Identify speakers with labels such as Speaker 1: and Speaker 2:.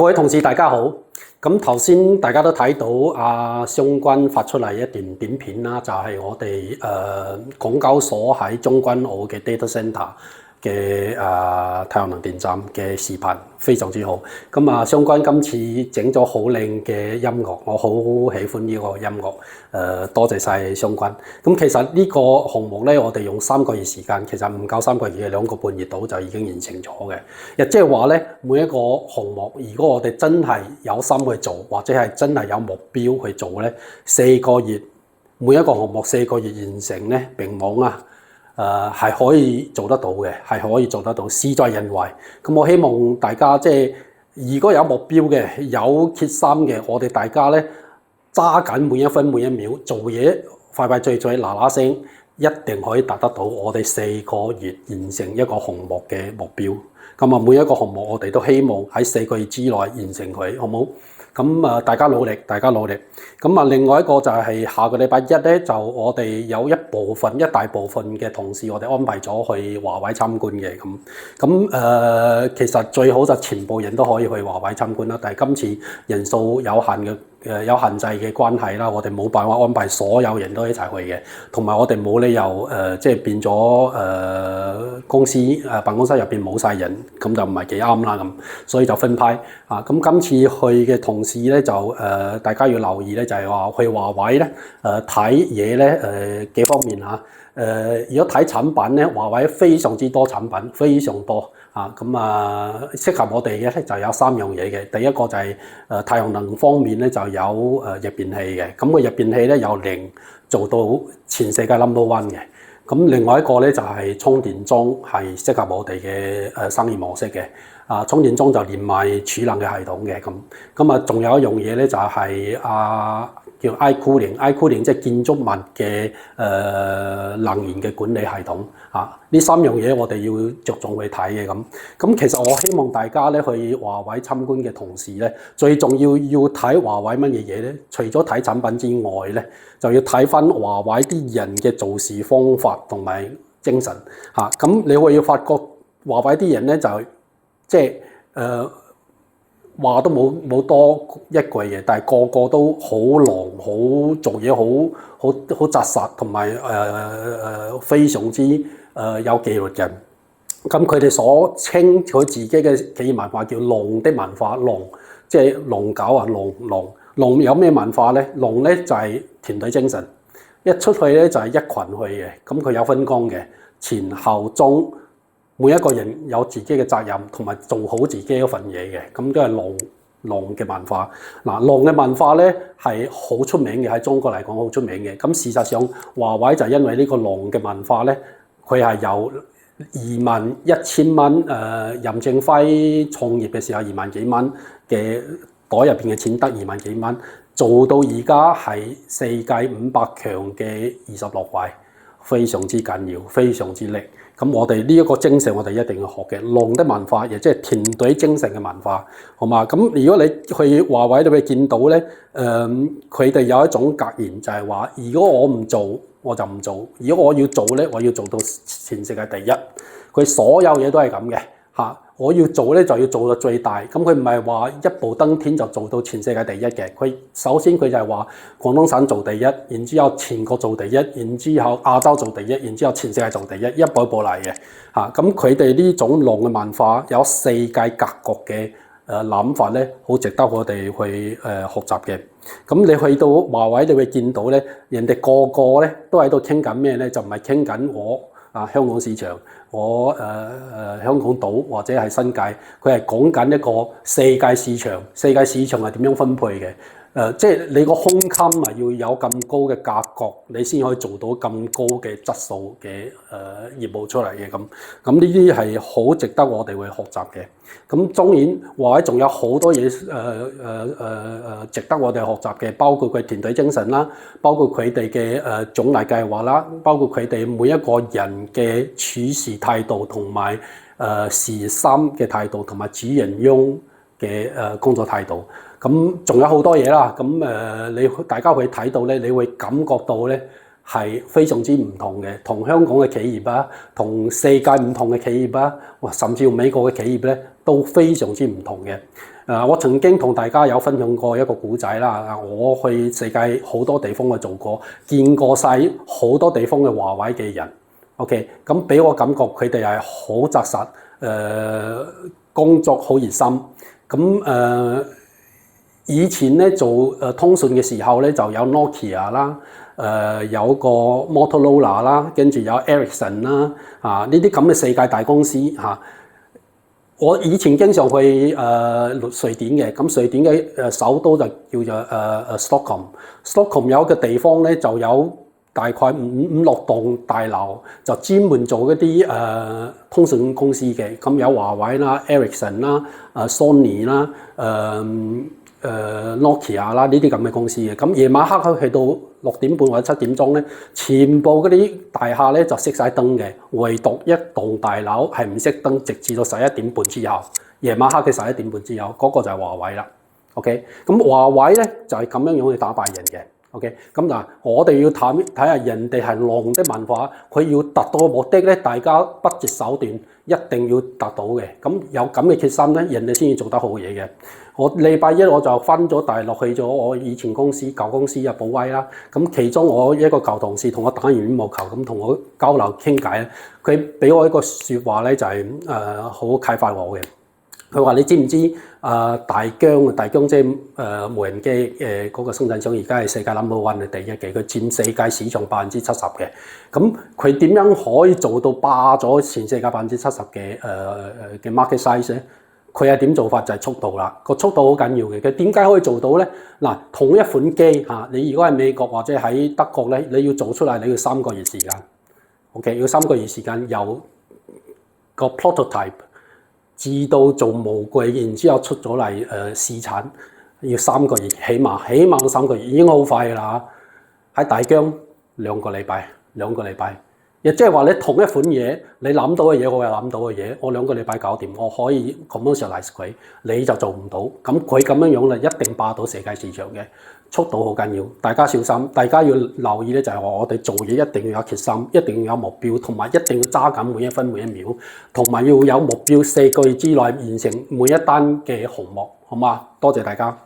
Speaker 1: 各位同事大家好，咁頭先大家都睇到商君發出嚟一段短片啦，就係我哋港交所喺將軍澳嘅 data centre 嘅太陽能電站嘅視頻，非常之好。咁商君今次整咗好靚嘅音樂，我好喜歡呢個音樂，多謝晒商君。咁其實呢個項目咧，我哋用3個月時間，其實唔夠3個月嘅2個半月度就已經完成咗嘅。亦即係話咧，每一個項目，如果我哋真係有心去做，或者係真係有目標去做咧，4個月每一個項目4個月完成咧，並冇係可以做得到嘅，係可以做得到，事在人為。咁我希望大家如果有目標嘅、有決心嘅，我哋大家咧揸緊每一分每一秒做嘢，快快脆脆嗱嗱聲，一定可以達得到我哋4個月完成一個項目嘅目標。咁每一個項目我哋都希望喺4個月之內完成佢，好唔好？咁大家努力，大家努力。咁另外一個就係下個禮拜1咧，就我哋有一大部分嘅同事，我哋安排咗去華為參觀嘅。其實最好就全部人都可以去華為參觀啦，但係今次人數有限嘅。有限制嘅關係啦，我哋冇辦法安排所有人都一齊去嘅，同埋我哋冇理由變咗公司辦公室入邊冇晒人，咁就唔係幾啱啦咁，所以就分批啊。咁今次去嘅同事咧就大家要留意咧，就係話去華為咧睇嘢咧幾方面嚇。如果睇產品咧，華為非常之多產品，非常多啊！適合我哋嘅咧就有3樣嘢嘅。第一個就係太陽能方面咧就有逆變器嘅，咁個逆變器咧由0做到全世界 No.1 嘅。咁另外一個咧就係充電樁係適合我哋嘅生意模式嘅。充電樁就連埋儲能嘅系統嘅咁。仲有一樣嘢咧就係叫 iCooling 即係建築物嘅能源嘅管理系統呢3樣嘢我哋要着重去睇嘅咁。其實我希望大家咧去華為參觀嘅同時咧，最重要睇華為乜嘢嘢咧？除咗睇產品之外咧，就要睇翻華為啲人嘅做事方法同埋精神咁你會要發覺華為啲人咧就話都冇多一句嘅，但係個個都好狼，好做嘢好紮實，同埋非常之有紀律嘅。咁佢哋所稱佢自己嘅企業文化叫龍的文化，龍即係龍狗龍有咩文化咧？龍咧就係團隊精神，一出去咧就係一群去嘅。咁佢有分工嘅，前後中。每一個人有自己嘅責任，同埋做好自己嗰份嘢嘅，咁都係龍嘅文化。龍嘅文化咧係好出名嘅，喺中國嚟講好出名嘅。咁事實上，華為就因為呢個龍嘅文化咧，佢係由21,000蚊任正輝創業嘅時候2萬幾蚊嘅袋入邊嘅錢得2萬幾蚊，做到而家係世界500強嘅26位，非常之緊要，非常之叻。咁我哋呢一個精神，我哋一定要學嘅龍的文化，亦即係團隊精神嘅文化，好嘛？咁如果你去華為，你會見到咧，佢哋有一種格言，就係話：如果我唔做，我就唔做；如果我要做咧，我要做到全世界第一。佢所有嘢都係咁嘅嚇。我要做咧就要做到最大，咁佢唔係話一步登天就做到全世界第一嘅。佢首先佢就係話廣東省做第一，然之後全國做第一，然之後亞洲做第一，然之後全世界做第一，一步一步嚟嘅嚇。咁佢哋呢種龍嘅文化有世界格局嘅諗法咧，好值得我哋去學習嘅。咁你去到華為，你會見到咧，人哋個個咧都喺度傾緊咩咧？就唔係傾緊我香港市場。我香港島或者係新界，佢係講緊一個世界市場，世界市場係點樣分配嘅？即係你個胸襟要有咁高嘅格局，你先可以做到咁高嘅質素嘅業務出嚟嘅咁。咁呢啲係好值得我哋去學習嘅。咁當然華為仲有好多嘢值得我哋學習嘅，包括佢團隊精神啦，包括佢哋嘅獎勵計劃啦，包括佢哋每一個人嘅處事態度同埋事業心嘅態度，同埋主人翁嘅工作態度。咁仲有好多嘢啦，咁大家會睇到咧，你會感覺到咧係非常之唔同嘅，同香港嘅企業啊，同世界唔同嘅企業啊，甚至乎美國嘅企業咧都非常之唔同嘅。我曾經同大家有分享過一個故仔啦。我去世界好多地方去做過，見過晒好多地方嘅華為嘅人。OK， 咁俾我感覺佢哋係好紮實，工作好熱心。咁以前咧做通訊嘅時候咧就有 Nokia 啦，有個 Motorola 啦，跟住有 Ericsson 啦，呢啲咁嘅世界大公司嚇。我以前經常去瑞典嘅，咁瑞典嘅首都就叫做Stockholm。Stockholm 有一個地方咧就有大概五六棟大樓，就專門做嗰啲通訊公司嘅。咁有華為啦、Ericsson 啦、Sony 啦、Nokia 啦呢啲咁嘅公司嘅。咁夜晚黑去到6點半或者7點鐘咧，全部嗰啲大廈咧就熄晒燈嘅，唯獨一棟大樓係唔熄燈，直至到11點半之後，夜晚黑嘅11點半之後，嗰個就係華為啦。OK， 咁華為咧就係咁樣去打敗人嘅。OK， 咁嗱，我哋要睇下人哋係狼的文化，佢要達到嘅目的咧，大家不擇手段，一定要達到嘅。咁有咁嘅決心咧，人哋先至做得好嘢嘅。我禮拜一我就返咗大陸去咗我以前公司舊公司寶威啦。咁其中我一個舊同事同我打完羽毛球，咁同我交流傾偈咧，佢俾我一個説話咧，就係好啟發我嘅。佢話：你知唔知大疆即係無人機嗰個生產商，而家係世界 No.1 嘅第一嘅，佢佔世界市場70%嘅。咁佢點樣可以做到霸咗全世界70%嘅 market size 咧？佢係點做法就係速度啦，個速度好緊要嘅。佢點解可以做到咧？嗱，同一款機嚇，你如果喺美國或者喺德國咧，你要做出嚟你要3個月時間。OK， 要3個月時間由個 prototype 至到做模具，然之後出咗嚟試產，要3個月，起碼都3個月，已經好快㗎啦。喺大疆2個禮拜，亦即係話你同一款嘢，你諗到嘅嘢，我又諗到嘅嘢，我2個禮拜搞掂，我可以 commercialize 佢，你就做唔到。咁佢咁樣咧，一定霸到世界市場嘅。速度好緊要，大家小心，大家要留意咧，就係話我哋做嘢一定要有決心，一定要有目標，同埋一定要揸緊每一分每一秒，同埋要有目標，4個月之內完成每一單嘅項目，好嗎？多謝大家。